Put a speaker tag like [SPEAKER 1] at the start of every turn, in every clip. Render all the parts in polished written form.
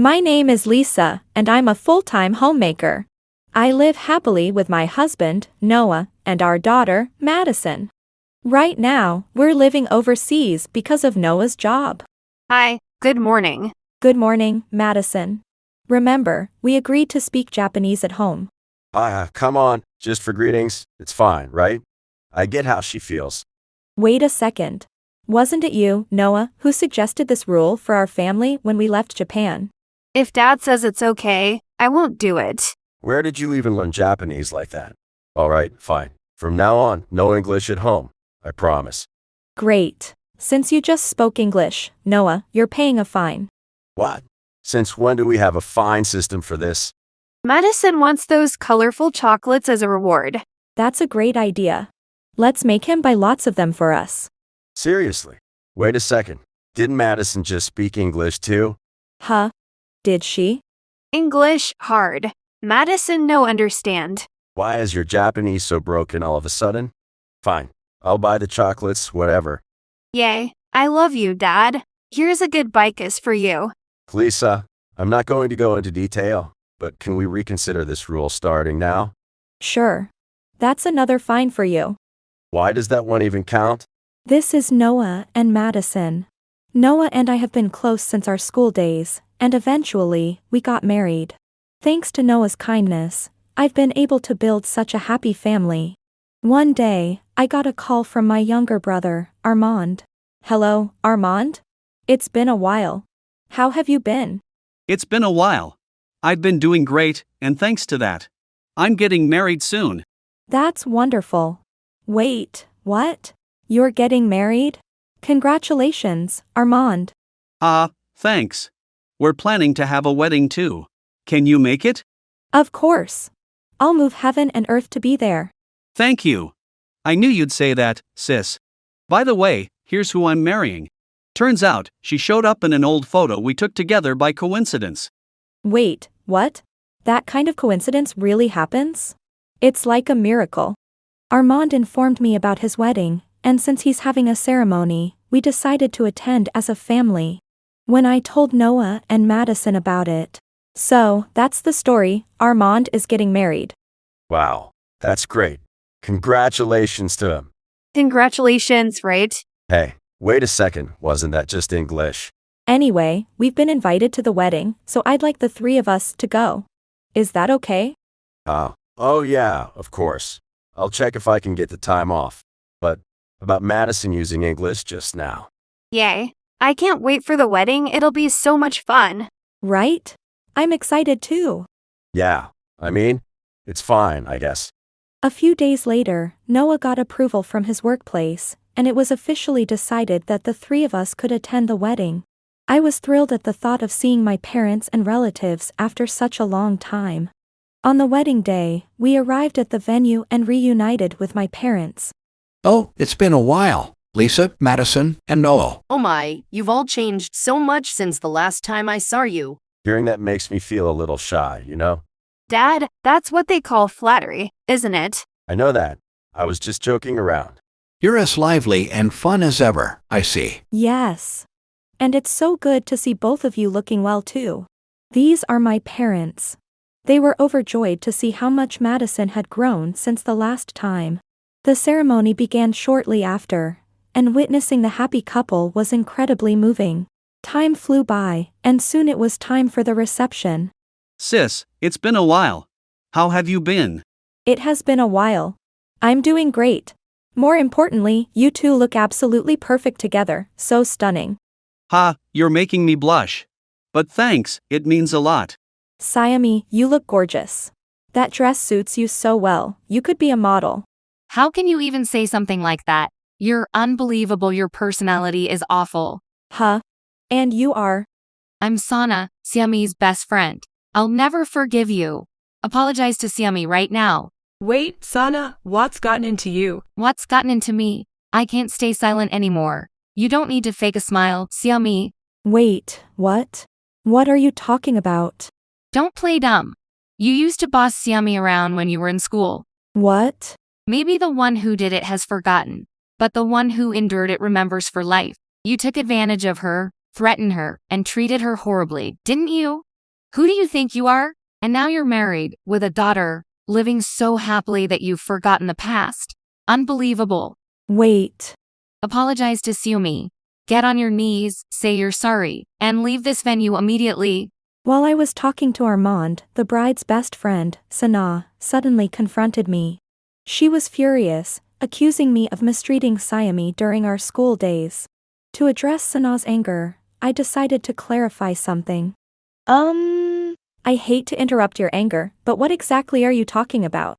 [SPEAKER 1] My name is Lisa, and I'm a full-time homemaker. I live happily with my husband, Noah, and our daughter, Madison. Right now, we're living overseas because of Noah's job.
[SPEAKER 2] Hi, good morning.
[SPEAKER 1] Good morning, Madison. Remember, we agreed to speak Japanese at home.
[SPEAKER 3] Come on, just for greetings, it's fine, right? I get how she feels.
[SPEAKER 1] Wait a second. Wasn't it you, Noah, who suggested this rule for our family when we left Japan?
[SPEAKER 2] If Dad says it's okay, I won't do it.
[SPEAKER 3] Where did you even learn Japanese like that? Alright, fine. From now on, no English at home. I promise.
[SPEAKER 1] Great. Since you just spoke English, Noah, you're paying a fine.
[SPEAKER 3] What? Since when do we have a fine system for this?
[SPEAKER 2] Madison wants those colorful chocolates as a reward.
[SPEAKER 1] That's a great idea. Let's make him buy lots of them for us.
[SPEAKER 3] Seriously? Wait a second. Didn't Madison just speak English too?
[SPEAKER 1] Huh? Did she?
[SPEAKER 2] English, hard. Madison, no understand.
[SPEAKER 3] Why is your Japanese so broken all of a sudden? Fine. I'll buy the chocolates, whatever.
[SPEAKER 2] Yay. I love you, Dad. Here's a good bicus for you.
[SPEAKER 3] Lisa, I'm not going to go into detail, but can we reconsider this rule starting now?
[SPEAKER 1] Sure. That's another fine for you.
[SPEAKER 3] Why does that one even count?
[SPEAKER 1] This is Noah and Madison. Noah and I have been close since our school days, and eventually, we got married. Thanks to Noah's kindness, I've been able to build such a happy family. One day, I got a call from my younger brother, Armand. Hello, Armand? It's been a while. How have you been?
[SPEAKER 4] It's been a while. I've been doing great, and thanks to that, I'm getting married soon.
[SPEAKER 1] That's wonderful. Wait, what? You're getting married? Congratulations, Armand.
[SPEAKER 4] Thanks. We're planning to have a wedding too. Can you make it?
[SPEAKER 1] Of course. I'll move heaven and earth to be there.
[SPEAKER 4] Thank you. I knew you'd say that, sis. By the way, here's who I'm marrying. Turns out, she showed up in an old photo we took together by coincidence.
[SPEAKER 1] Wait, what? That kind of coincidence really happens? It's like a miracle. Armand informed me about his wedding, and since he's having a ceremony, we decided to attend as a family. When I told Noah and Madison about it. So, that's the story. Armand is getting married.
[SPEAKER 3] Wow, that's great. Congratulations to him.
[SPEAKER 2] Congratulations, right?
[SPEAKER 3] Hey, wait a second, wasn't that just English?
[SPEAKER 1] Anyway, we've been invited to the wedding, so I'd like the three of us to go. Is that okay?
[SPEAKER 3] Oh yeah, of course. I'll check if I can get the time off. But, about Madison using English just now.
[SPEAKER 2] Yay. I can't wait for the wedding, it'll be so much fun.
[SPEAKER 1] Right? I'm excited too.
[SPEAKER 3] Yeah, it's fine, I guess.
[SPEAKER 1] A few days later, Noah got approval from his workplace, and it was officially decided that the three of us could attend the wedding. I was thrilled at the thought of seeing my parents and relatives after such a long time. On the wedding day, we arrived at the venue and reunited with my parents.
[SPEAKER 5] Oh, it's been a while. Lisa, Madison, and Noel.
[SPEAKER 6] Oh my, you've all changed so much since the last time I saw you.
[SPEAKER 3] Hearing that makes me feel a little shy, you know?
[SPEAKER 2] Dad, that's what they call flattery, isn't it?
[SPEAKER 3] I know that. I was just joking around.
[SPEAKER 5] You're as lively and fun as ever, I see.
[SPEAKER 1] Yes. And it's so good to see both of you looking well too. These are my parents. They were overjoyed to see how much Madison had grown since the last time. The ceremony began shortly after, and witnessing the happy couple was incredibly moving. Time flew by, and soon it was time for the reception.
[SPEAKER 4] Sis, it's been a while. How have you been?
[SPEAKER 1] It has been a while. I'm doing great. More importantly, you two look absolutely perfect together, so stunning.
[SPEAKER 4] You're making me blush. But thanks, it means a lot.
[SPEAKER 1] Sayami, you look gorgeous. That dress suits you so well, you could be a model.
[SPEAKER 6] How can you even say something like that? You're unbelievable, your personality is awful.
[SPEAKER 1] And you are?
[SPEAKER 6] I'm Sana, Siami's best friend. I'll never forgive you. Apologize to Siami right now.
[SPEAKER 7] Wait, Sana, what's gotten into you?
[SPEAKER 6] What's gotten into me? I can't stay silent anymore. You don't need to fake a smile, Siami.
[SPEAKER 1] Wait, what? What are you talking about?
[SPEAKER 6] Don't play dumb. You used to boss Siami around when you were in school.
[SPEAKER 1] What?
[SPEAKER 6] Maybe the one who did it has forgotten, but the one who endured it remembers for life. You took advantage of her, threatened her, and treated her horribly, didn't you? Who do you think you are? And now you're married, with a daughter, living so happily that you've forgotten the past. Unbelievable.
[SPEAKER 1] Wait.
[SPEAKER 6] Apologize to Sumi. Get on your knees, say you're sorry, and leave this venue immediately.
[SPEAKER 1] While I was talking to Armand, the bride's best friend, Sana, suddenly confronted me. She was furious, accusing me of mistreating Siami during our school days. To address Sana's anger, I decided to clarify something. I hate to interrupt your anger, but what exactly are you talking about?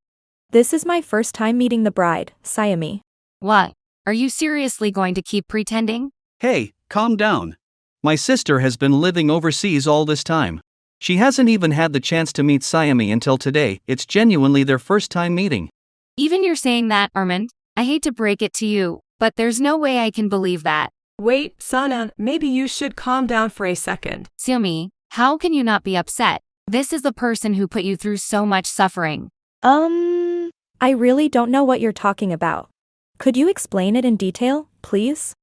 [SPEAKER 1] This is my first time meeting the bride, Siami.
[SPEAKER 6] What? Are you seriously going to keep pretending?
[SPEAKER 4] Hey, calm down. My sister has been living overseas all this time. She hasn't even had the chance to meet Siami until today. It's genuinely their first time meeting.
[SPEAKER 6] Even you're saying that, Armand? I hate to break it to you, but there's no way I can believe that.
[SPEAKER 7] Wait, Sana, maybe you should calm down for a second.
[SPEAKER 6] Sumi, how can you not be upset? This is the person who put you through so much suffering.
[SPEAKER 1] I really don't know what you're talking about. Could you explain it in detail, please?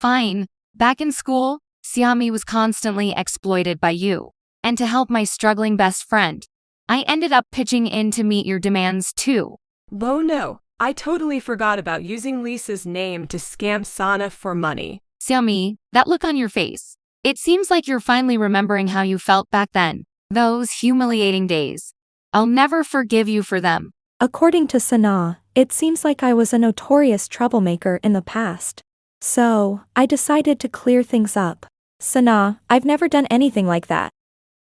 [SPEAKER 6] Fine. Back in school, Siami was constantly exploited by you. And to help my struggling best friend, I ended up pitching in to meet your demands too.
[SPEAKER 7] Oh no, I totally forgot about using Lisa's name to scam Sana for money.
[SPEAKER 6] Siami, that look on your face. It seems like you're finally remembering how you felt back then. Those humiliating days. I'll never forgive you for them.
[SPEAKER 1] According to Sana, it seems like I was a notorious troublemaker in the past. So, I decided to clear things up. Sana, I've never done anything like that.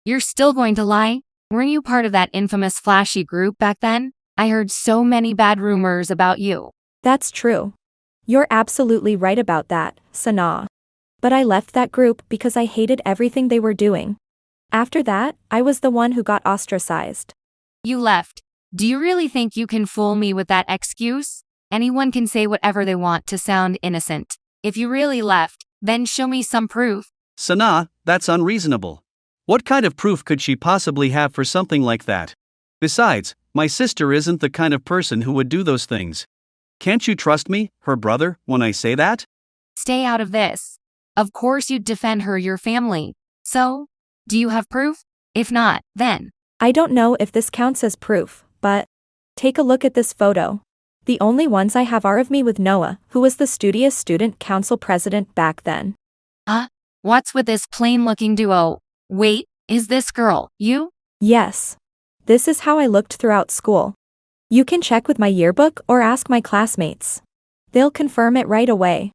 [SPEAKER 6] You're still going to lie? Weren't you part of that infamous flashy group back then? I heard so many bad rumors about you.
[SPEAKER 1] That's true. You're absolutely right about that, Sana. But I left that group because I hated everything they were doing. After that, I was the one who got ostracized.
[SPEAKER 6] You left. Do you really think you can fool me with that excuse? Anyone can say whatever they want to sound innocent. If you really left, then show me some proof.
[SPEAKER 4] Sana, that's unreasonable. What kind of proof could she possibly have for something like that? Besides, my sister isn't the kind of person who would do those things. Can't you trust me, her brother, when I say that?
[SPEAKER 6] Stay out of this. Of course you'd defend her, your family. So, do you have proof? If not, then.
[SPEAKER 1] I don't know if this counts as proof, but take a look at this photo. The only ones I have are of me with Noah, who was the studious student council president back then.
[SPEAKER 6] What's with this plain-looking duo? Wait, is this girl you?
[SPEAKER 1] Yes. This is how I looked throughout school. You can check with my yearbook or ask my classmates. They'll confirm it right away.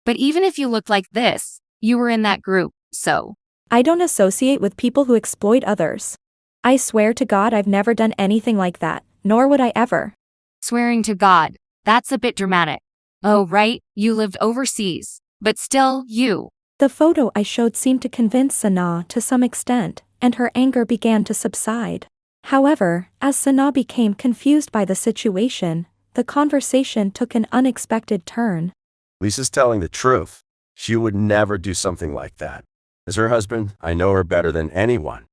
[SPEAKER 6] But even if you looked like this, you were in that group, so.
[SPEAKER 1] I don't associate with people who exploit others. I swear to God I've never done anything like that, nor would I ever.
[SPEAKER 6] Swearing to God, that's a bit dramatic. Oh right, you lived overseas. But still, you.
[SPEAKER 1] The photo I showed seemed to convince Sana to some extent, and her anger began to subside. However, as Sana became confused by the situation, the conversation took an unexpected turn.
[SPEAKER 3] Lisa's telling the truth. She would never do something like that. As her husband, I know her better than anyone.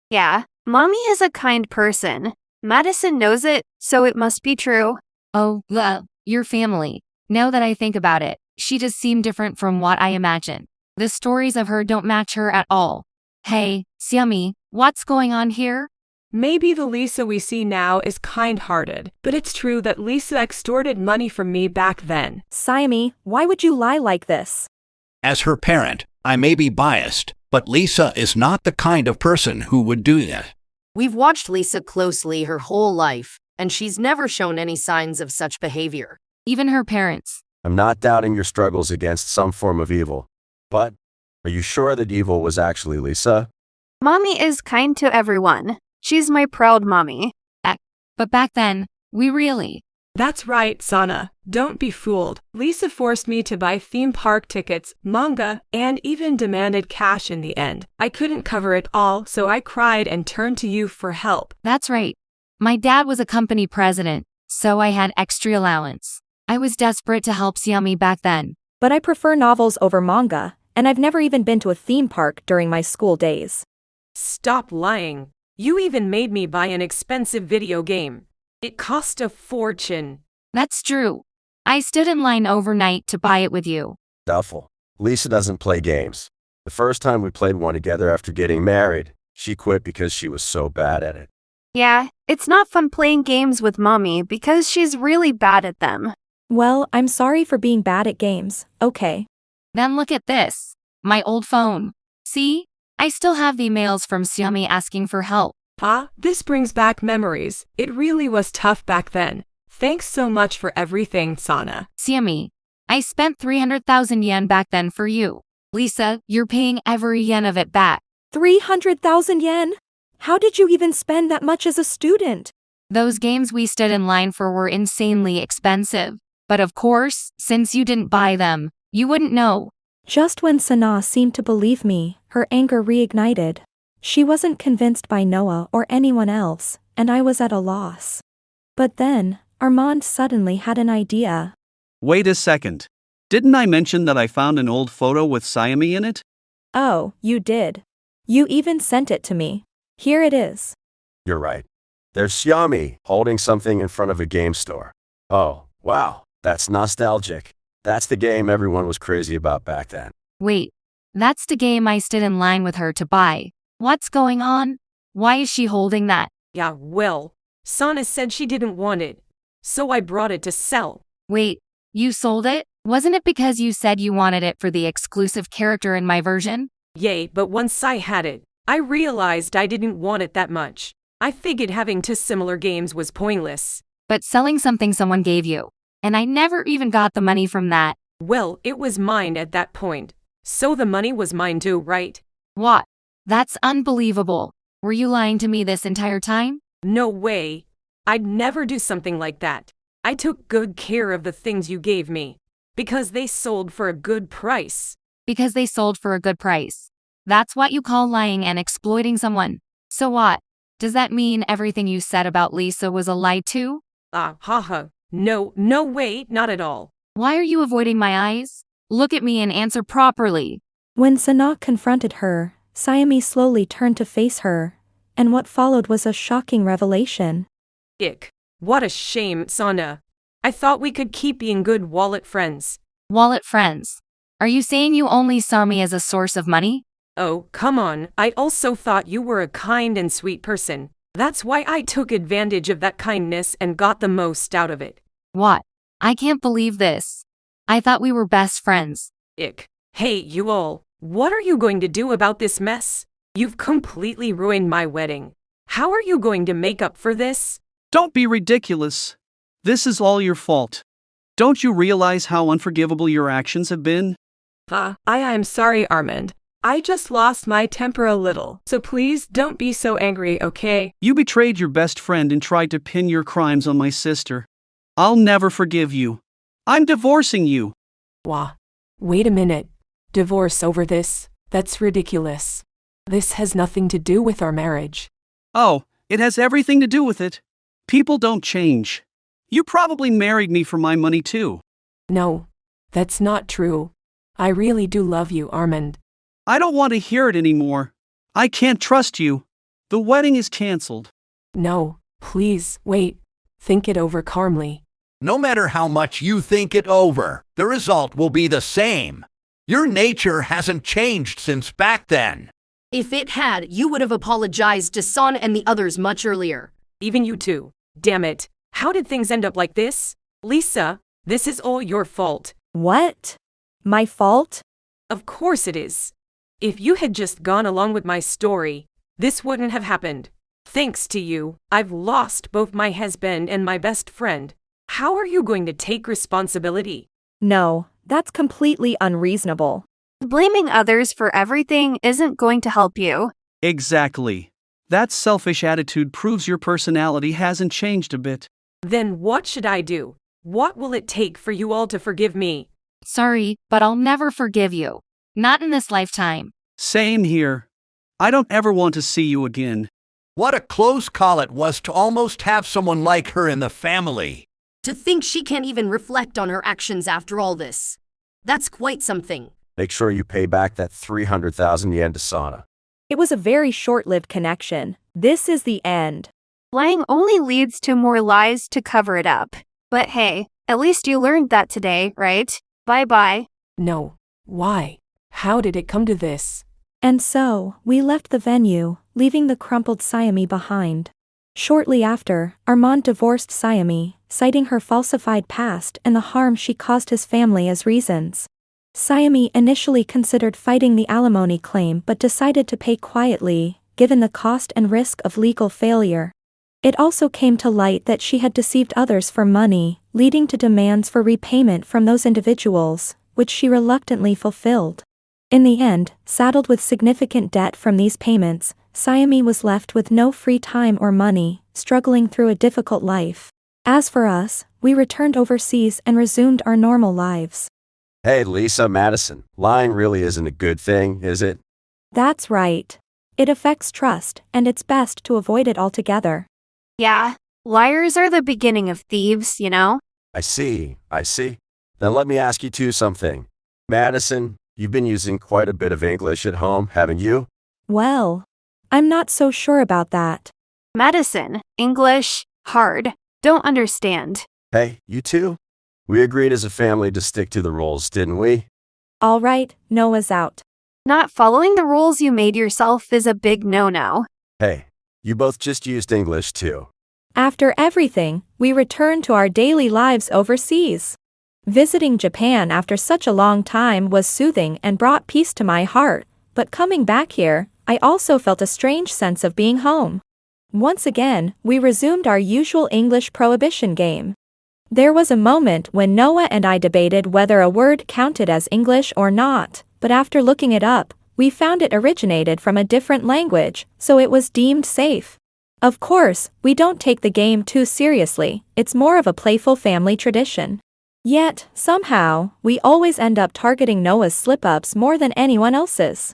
[SPEAKER 2] Yeah, Mommy is a kind person. Madison knows it, so it must be true.
[SPEAKER 6] Oh, your family. Now that I think about it, she does seem different from what I imagined. The stories of her don't match her at all. Hey, Siami, what's going on here?
[SPEAKER 7] Maybe the Lisa we see now is kind-hearted, but it's true that Lisa extorted money from me back then.
[SPEAKER 1] Siami, why would you lie like this?
[SPEAKER 5] As her parent, I may be biased, but Lisa is not the kind of person who would do that.
[SPEAKER 8] We've watched Lisa closely her whole life, and she's never shown any signs of such behavior.
[SPEAKER 6] Even her parents.
[SPEAKER 3] I'm not doubting your struggles against some form of evil. But, are you sure that evil was actually Lisa?
[SPEAKER 2] Mommy is kind to everyone. She's my proud mommy.
[SPEAKER 6] But back then, we really.
[SPEAKER 7] That's right, Sana. Don't be fooled. Lisa forced me to buy theme park tickets, manga, and even demanded cash in the end. I couldn't cover it all, so I cried and turned to you for help.
[SPEAKER 6] That's right. My dad was a company president, so I had extra allowance. I was desperate to help Siami back then.
[SPEAKER 1] But I prefer novels over manga, and I've never even been to a theme park during my school days.
[SPEAKER 7] Stop lying. You even made me buy an expensive video game. It cost a fortune.
[SPEAKER 6] That's true. I stood in line overnight to buy it with you.
[SPEAKER 3] Doubtful. Lisa doesn't play games. The first time we played one together after getting married, She quit because she was so bad at it.
[SPEAKER 2] Yeah, it's not fun playing games with mommy because she's really bad at them.
[SPEAKER 1] Well, I'm sorry for being bad at games, okay.
[SPEAKER 6] Then look at this. My old phone. See? I still have emails from Xiaomi asking for help.
[SPEAKER 7] This brings back memories. It really was tough back then. Thanks so much for everything, Sana.
[SPEAKER 6] Xiaomi, I spent 300,000 yen back then for you. Lisa, you're paying every yen of it back.
[SPEAKER 1] 300,000 yen? How did you even spend that much as a student?
[SPEAKER 6] Those games we stood in line for were insanely expensive. But of course, since you didn't buy them, you wouldn't know.
[SPEAKER 1] Just when Sana seemed to believe me, her anger reignited. She wasn't convinced by Noah or anyone else, and I was at a loss. But then, Armand suddenly had an idea.
[SPEAKER 4] Wait a second. Didn't I mention that I found an old photo with Xiaomi in it?
[SPEAKER 1] Oh, you did. You even sent it to me. Here it is.
[SPEAKER 3] You're right. There's Xiaomi holding something in front of a game store. Oh, wow, that's nostalgic. That's the game everyone was crazy about back then.
[SPEAKER 6] Wait, that's the game I stood in line with her to buy. What's going on? Why is she holding that?
[SPEAKER 7] Yeah, well, Sana said she didn't want it, so I brought it to sell.
[SPEAKER 6] Wait, you sold it? Wasn't it because you said you wanted it for the exclusive character in my version?
[SPEAKER 7] Yay, but once I had it, I realized I didn't want it that much. I figured having two similar games was pointless.
[SPEAKER 6] But selling something someone gave you. And I never even got the money from that.
[SPEAKER 7] Well, it was mine at that point. So the money was mine too, right?
[SPEAKER 6] What? That's unbelievable. Were you lying to me this entire time?
[SPEAKER 7] No way. I'd never do something like that. I took good care of the things you gave me. Because they sold for a good price.
[SPEAKER 6] Because they sold for a good price. That's what you call lying and exploiting someone. So what? Does that mean everything you said about Lisa was a lie too?
[SPEAKER 7] Haha. No way, not at all.
[SPEAKER 6] Why are you avoiding my eyes? Look at me and answer properly.
[SPEAKER 1] When Sana confronted her, Xiaomi slowly turned to face her, and what followed was a shocking revelation.
[SPEAKER 7] Ick. What a shame, Sana. I thought we could keep being good wallet friends.
[SPEAKER 6] Wallet friends. Are you saying you only saw me as a source of money?
[SPEAKER 7] Oh, come on. I also thought you were a kind and sweet person. That's why I took advantage of that kindness and got the most out of it.
[SPEAKER 6] What? I can't believe this. I thought we were best friends.
[SPEAKER 7] Ick. Hey, you all. What are you going to do about this mess? You've completely ruined my wedding. How are you going to make up for this?
[SPEAKER 4] Don't be ridiculous. This is all your fault. Don't you realize how unforgivable your actions have been?
[SPEAKER 7] I am sorry, Armand. I just lost my temper a little, so please don't be so angry, okay?
[SPEAKER 4] You betrayed your best friend and tried to pin your crimes on my sister. I'll never forgive you. I'm divorcing you.
[SPEAKER 7] Wait a minute. Divorce over this? That's ridiculous. This has nothing to do with our marriage.
[SPEAKER 4] Oh, it has everything to do with it. People don't change. You probably married me for my money too.
[SPEAKER 7] No, that's not true. I really do love you, Armand.
[SPEAKER 4] I don't want to hear it anymore. I can't trust you. The wedding is canceled.
[SPEAKER 7] No, please, wait. Think it over calmly.
[SPEAKER 5] No matter how much you think it over, the result will be the same. Your nature hasn't changed since back then.
[SPEAKER 8] If it had, you would have apologized to Son and the others much earlier.
[SPEAKER 7] Even you too. Damn it. How did things end up like this? Lisa, this is all your fault.
[SPEAKER 1] What? My fault?
[SPEAKER 7] Of course it is. If you had just gone along with my story, this wouldn't have happened. Thanks to you, I've lost both my husband and my best friend. How are you going to take responsibility?
[SPEAKER 1] No, that's completely unreasonable.
[SPEAKER 2] Blaming others for everything isn't going to help you.
[SPEAKER 4] Exactly. That selfish attitude proves your personality hasn't changed a bit.
[SPEAKER 7] Then what should I do? What will it take for you all to forgive me?
[SPEAKER 6] Sorry, but I'll never forgive you. Not in this lifetime.
[SPEAKER 4] Same here. I don't ever want to see you again.
[SPEAKER 5] What a close call it was to almost have someone like her in the family.
[SPEAKER 8] To think she can't even reflect on her actions after all this. That's quite something.
[SPEAKER 3] Make sure you pay back that 300,000 yen to Sana.
[SPEAKER 1] It was a very short-lived connection. This is the end.
[SPEAKER 2] Lying only leads to more lies to cover it up. But hey, at least you learned that today, right? Bye-bye.
[SPEAKER 7] No. Why? How did it come to this?
[SPEAKER 1] And so, we left the venue, leaving the crumpled Siamese behind. Shortly after, Armand divorced Siamese, citing her falsified past and the harm she caused his family as reasons. Siamese initially considered fighting the alimony claim but decided to pay quietly, given the cost and risk of legal failure. It also came to light that she had deceived others for money, leading to demands for repayment from those individuals, which she reluctantly fulfilled. In the end, saddled with significant debt from these payments, Siamese was left with no free time or money, struggling through a difficult life. As for us, we returned overseas and resumed our normal lives.
[SPEAKER 3] Hey, Lisa Madison, lying really isn't a good thing, is it?
[SPEAKER 1] That's right. It affects trust, and it's best to avoid it altogether.
[SPEAKER 2] Yeah, liars are the beginning of thieves, you know?
[SPEAKER 3] I see. Then let me ask you two something. Madison, you've been using quite a bit of English at home, haven't you?
[SPEAKER 1] Well, I'm not so sure about that.
[SPEAKER 2] Madison, English, hard. Don't understand.
[SPEAKER 3] Hey, you two? We agreed as a family to stick to the rules, didn't we?
[SPEAKER 1] All right, Noah's out.
[SPEAKER 2] Not following the rules you made yourself is a big no-no.
[SPEAKER 3] Hey, you both just used English too.
[SPEAKER 1] After everything, we returned to our daily lives overseas. Visiting Japan after such a long time was soothing and brought peace to my heart, but coming back here, I also felt a strange sense of being home. Once again, we resumed our usual English prohibition game. There was a moment when Noah and I debated whether a word counted as English or not, but after looking it up, we found it originated from a different language, so it was deemed safe. Of course, we don't take the game too seriously, it's more of a playful family tradition. Yet, somehow, we always end up targeting Noah's slip-ups more than anyone else's.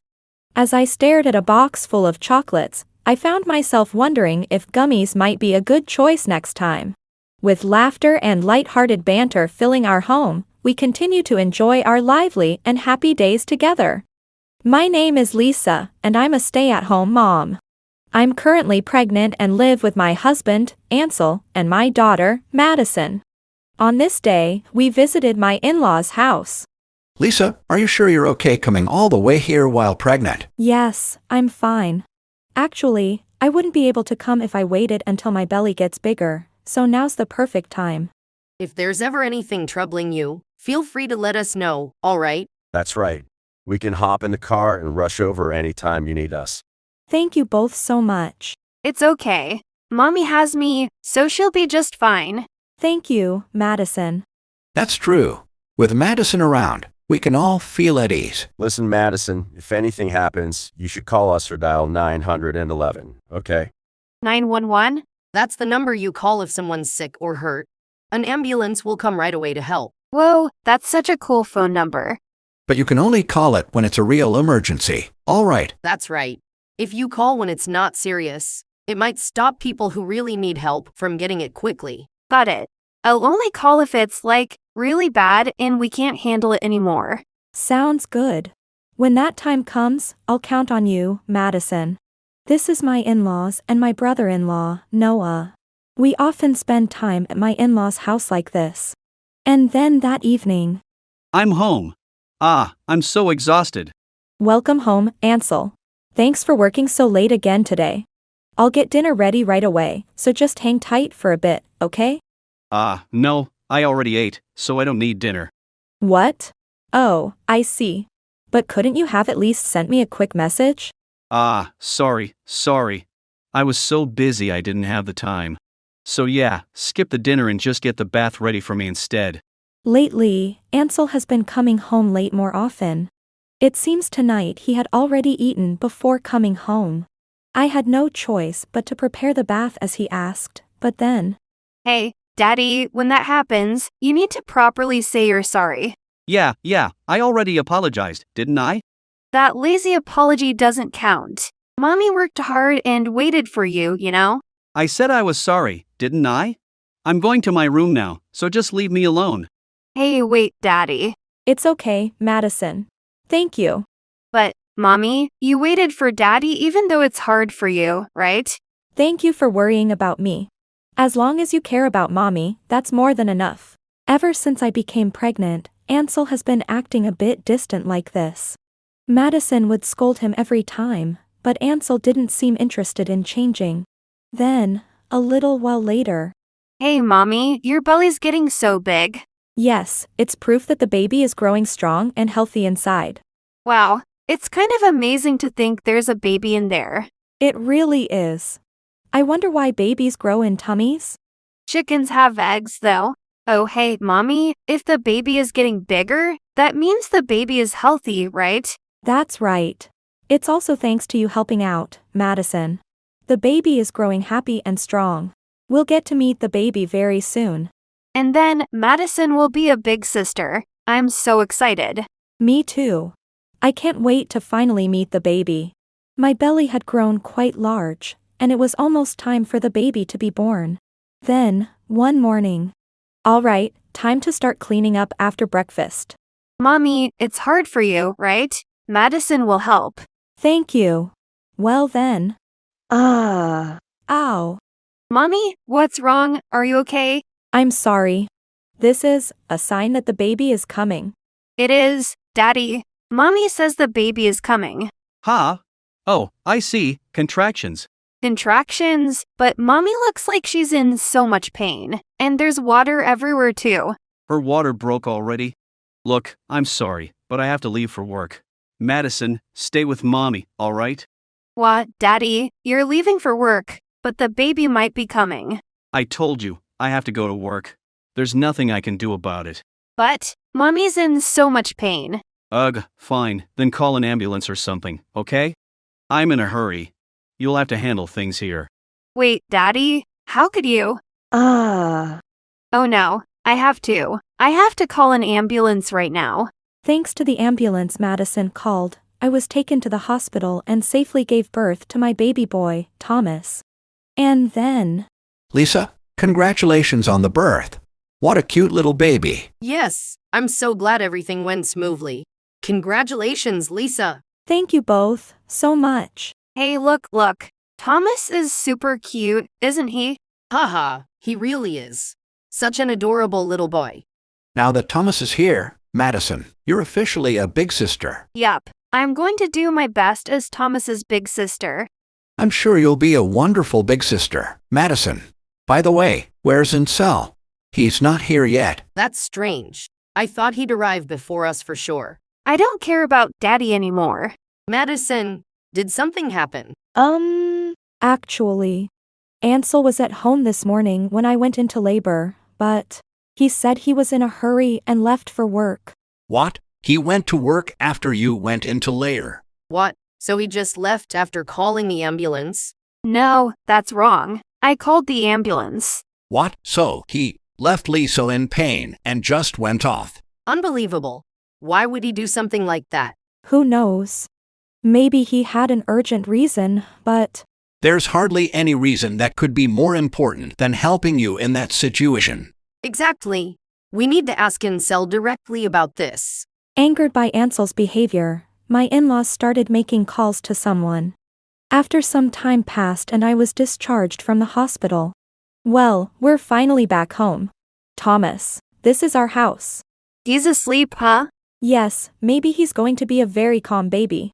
[SPEAKER 1] As I stared at a box full of chocolates, I found myself wondering if gummies might be a good choice next time. With laughter and light-hearted banter filling our home, we continue to enjoy our lively and happy days together. My name is Lisa, and I'm a stay-at-home mom. I'm currently pregnant and live with my husband, Ansel, and my daughter, Madison. On this day, we visited my in-laws' house.
[SPEAKER 5] Lisa, are you sure you're okay coming all the way here while pregnant?
[SPEAKER 1] Yes, I'm fine. Actually, I wouldn't be able to come if I waited until my belly gets bigger, so now's the perfect time.
[SPEAKER 8] If there's ever anything troubling you, feel free to let us know, all right?
[SPEAKER 3] That's right. We can hop in the car and rush over anytime you need us.
[SPEAKER 1] Thank you both so much.
[SPEAKER 2] It's okay. Mommy has me, so she'll be just fine.
[SPEAKER 1] Thank you, Madison.
[SPEAKER 5] That's true. With Madison around, we can all feel at ease.
[SPEAKER 3] Listen, Madison, if anything happens, you should call us or dial 911, okay?
[SPEAKER 2] 911?
[SPEAKER 8] That's the number you call if someone's sick or hurt. An ambulance will come right away to help.
[SPEAKER 2] Whoa, that's such a cool phone number.
[SPEAKER 5] But you can only call it when it's a real emergency. All right.
[SPEAKER 8] That's right. If you call when it's not serious, it might stop people who really need help from getting it quickly.
[SPEAKER 2] Got it. I'll only call if it's, really bad and we can't handle it anymore.
[SPEAKER 1] Sounds good. When that time comes, I'll count on you, Madison. This is my in-laws and my brother-in-law, Noah. We often spend time at my in-laws' house like this. And then that evening.
[SPEAKER 4] I'm home. I'm so exhausted.
[SPEAKER 1] Welcome home, Ansel. Thanks for working so late again today. I'll get dinner ready right away, so just hang tight for a bit, okay?
[SPEAKER 4] No, I already ate, so I don't need dinner.
[SPEAKER 1] What? Oh, I see. But couldn't you have at least sent me a quick message?
[SPEAKER 4] Sorry. I was so busy I didn't have the time. So yeah, skip the dinner and just get the bath ready for me instead.
[SPEAKER 1] Lately, Ansel has been coming home late more often. It seems tonight he had already eaten before coming home. I had no choice but to prepare the bath as he asked, but then...
[SPEAKER 2] Hey, Daddy, when that happens, you need to properly say you're sorry.
[SPEAKER 4] Yeah, I already apologized, didn't I?
[SPEAKER 2] That lazy apology doesn't count. Mommy worked hard and waited for you, you know?
[SPEAKER 4] I said I was sorry, didn't I? I'm going to my room now, so just leave me alone.
[SPEAKER 2] Hey, wait, Daddy.
[SPEAKER 1] It's okay, Madison. Thank you.
[SPEAKER 2] But, Mommy, you waited for Daddy even though it's hard for you, right?
[SPEAKER 1] Thank you for worrying about me. As long as you care about Mommy, that's more than enough. Ever since I became pregnant, Ansel has been acting a bit distant like this. Madison would scold him every time, but Ansel didn't seem interested in changing. Then, a little while later.
[SPEAKER 2] Hey, Mommy, your belly's getting so big.
[SPEAKER 1] Yes, it's proof that the baby is growing strong and healthy inside.
[SPEAKER 2] Wow, it's kind of amazing to think there's a baby in there.
[SPEAKER 1] It really is. I wonder why babies grow in tummies?
[SPEAKER 2] Chickens have eggs, though. Oh, hey, Mommy, if the baby is getting bigger, that means the baby is healthy, right?
[SPEAKER 1] That's right. It's also thanks to you helping out, Madison. The baby is growing happy and strong. We'll get to meet the baby very soon.
[SPEAKER 2] And then Madison will be a big sister. I'm so excited.
[SPEAKER 1] Me too. I can't wait to finally meet the baby. My belly had grown quite large, and it was almost time for the baby to be born. Then, one morning. All right, time to start cleaning up after breakfast.
[SPEAKER 2] Mommy, it's hard for you, right? Madison will help.
[SPEAKER 1] Thank you. Well then. Ow.
[SPEAKER 2] Mommy, what's wrong? Are you okay?
[SPEAKER 1] I'm sorry. This is a sign that the baby is coming.
[SPEAKER 2] It is, Daddy. Mommy says the baby is coming.
[SPEAKER 4] Ha! Oh, I see, contractions.
[SPEAKER 2] Contractions, but Mommy looks like she's in so much pain. And there's water everywhere too.
[SPEAKER 4] Her water broke already. Look, I'm sorry, but I have to leave for work. Madison, stay with Mommy, all right?
[SPEAKER 2] What, Daddy? You're leaving for work, but the baby might be coming.
[SPEAKER 4] I told you, I have to go to work. There's nothing I can do about it.
[SPEAKER 2] But Mommy's in so much pain.
[SPEAKER 4] Ugh, fine, then call an ambulance or something, okay? I'm in a hurry. You'll have to handle things here.
[SPEAKER 2] Wait, Daddy? How could you? Oh no, I have to. I have to call an ambulance right now.
[SPEAKER 1] Thanks to the ambulance Madison called, I was taken to the hospital and safely gave birth to my baby boy, Thomas. And then.
[SPEAKER 5] Lisa, congratulations on the birth. What a cute little baby.
[SPEAKER 8] Yes, I'm so glad everything went smoothly. Congratulations, Lisa.
[SPEAKER 1] Thank you both so much.
[SPEAKER 2] Hey, look. Thomas is super cute, isn't he?
[SPEAKER 8] Haha, he really is. Such an adorable little boy.
[SPEAKER 5] Now that Thomas is here, Madison, you're officially a big sister.
[SPEAKER 2] Yup. I'm going to do my best as Thomas's big sister.
[SPEAKER 5] I'm sure you'll be a wonderful big sister, Madison. By the way, where's Ansel? He's not here yet.
[SPEAKER 8] That's strange. I thought he'd arrive before us for sure.
[SPEAKER 2] I don't care about Daddy anymore.
[SPEAKER 8] Madison, did something happen?
[SPEAKER 1] Actually, Ansel was at home this morning when I went into labor, but he said he was in a hurry and left for work.
[SPEAKER 5] What? He went to work after you went into labor.
[SPEAKER 8] What? So he just left after calling the ambulance?
[SPEAKER 2] No, that's wrong. I called the ambulance.
[SPEAKER 5] What? So he left Lisa in pain and just went off.
[SPEAKER 8] Unbelievable. Why would he do something like that?
[SPEAKER 1] Who knows? Maybe he had an urgent reason, but
[SPEAKER 5] There's hardly any reason that could be more important than helping you in that situation.
[SPEAKER 8] Exactly. We need to ask Ansel directly about this.
[SPEAKER 1] angered by Ansel's behavior, my in-laws started making calls to someone. After some time passed and I was discharged from the hospital. Well, we're finally back home. Thomas, this is our house.
[SPEAKER 2] He's asleep, huh?
[SPEAKER 1] Yes, maybe he's going to be a very calm baby.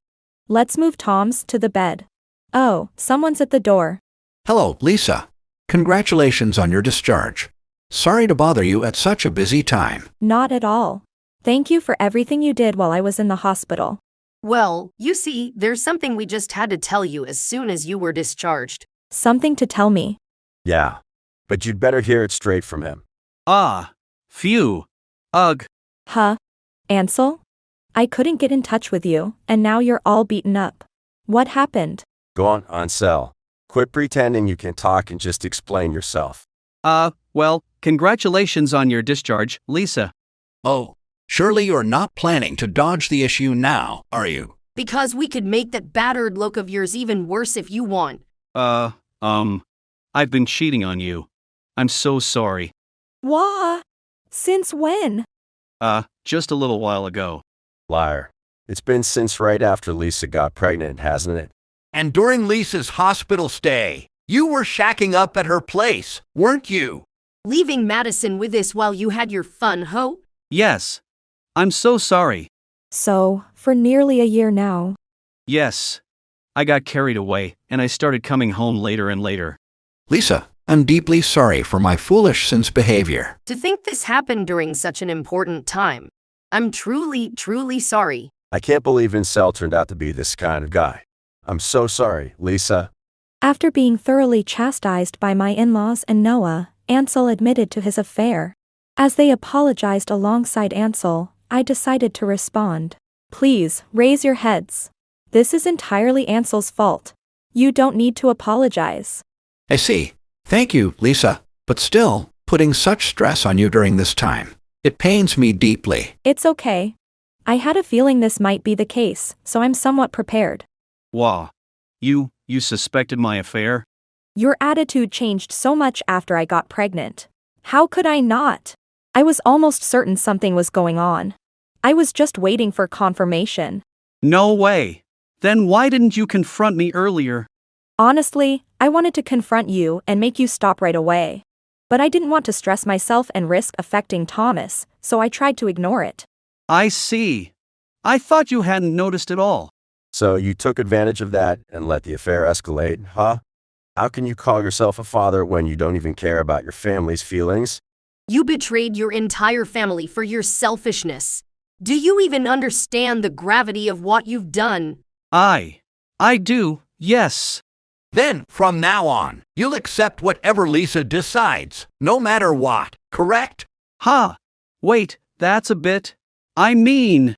[SPEAKER 1] Let's move Tom's to the bed. Oh, someone's at the door.
[SPEAKER 5] Hello, Lisa. Congratulations on your discharge. Sorry to bother you at such a busy time.
[SPEAKER 1] Not at all. Thank you for everything you did while I was in the hospital.
[SPEAKER 8] Well, you see, there's something we just had to tell you as soon as you were discharged.
[SPEAKER 1] Something to tell me.
[SPEAKER 3] Yeah, but you'd better hear it straight from him.
[SPEAKER 4] Ah, phew. Ugh.
[SPEAKER 1] Huh? Ansel? I couldn't get in touch with you, and now you're all beaten up. What happened?
[SPEAKER 3] Go on, Ansel. Quit pretending you can talk and just explain yourself.
[SPEAKER 4] Well, congratulations on your discharge, Lisa.
[SPEAKER 5] Oh, surely you're not planning to dodge the issue now, are you?
[SPEAKER 8] Because we could make that battered look of yours even worse if you want.
[SPEAKER 4] I've been cheating on you. I'm so sorry.
[SPEAKER 1] Wah! Since when?
[SPEAKER 4] Just a little while ago.
[SPEAKER 3] Liar. It's been since right after Lisa got pregnant, hasn't it?
[SPEAKER 5] And during Lisa's hospital stay, you were shacking up at her place, weren't you?
[SPEAKER 8] Leaving Madison with this while you had your fun, ho?
[SPEAKER 4] Yes. I'm so sorry.
[SPEAKER 1] So, for nearly a year now.
[SPEAKER 4] Yes. I got carried away, and I started coming home later and later.
[SPEAKER 5] Lisa, I'm deeply sorry for my foolish since behavior.
[SPEAKER 8] To think this happened during such an important time. I'm truly, truly sorry.
[SPEAKER 3] I can't believe Incel turned out to be this kind of guy. I'm so sorry, Lisa.
[SPEAKER 1] After being thoroughly chastised by my in-laws and Noah, Ansel admitted to his affair. As they apologized alongside Ansel, I decided to respond. Please, raise your heads. This is entirely Ansel's fault. You don't need to apologize.
[SPEAKER 5] I see. Thank you, Lisa. But still, putting such stress on you during this time. It pains me deeply.
[SPEAKER 1] It's okay. I had a feeling this might be the case, so I'm somewhat prepared.
[SPEAKER 4] Wow. You suspected my affair?
[SPEAKER 1] Your attitude changed so much after I got pregnant. How could I not? I was almost certain something was going on. I was just waiting for confirmation.
[SPEAKER 4] No way. Then why didn't you confront me earlier?
[SPEAKER 1] Honestly, I wanted to confront you and make you stop right away. But I didn't want to stress myself and risk affecting Thomas, so I tried to ignore it.
[SPEAKER 4] I see. I thought you hadn't noticed at all.
[SPEAKER 3] So you took advantage of that and let the affair escalate, huh? How can you call yourself a father when you don't even care about your family's feelings?
[SPEAKER 8] You betrayed your entire family for your selfishness. Do you even understand the gravity of what you've done?
[SPEAKER 4] I do, yes.
[SPEAKER 5] Then, from now on, you'll accept whatever Lisa decides, no matter what, correct?
[SPEAKER 4] Ha! Wait, that's a bit. I mean.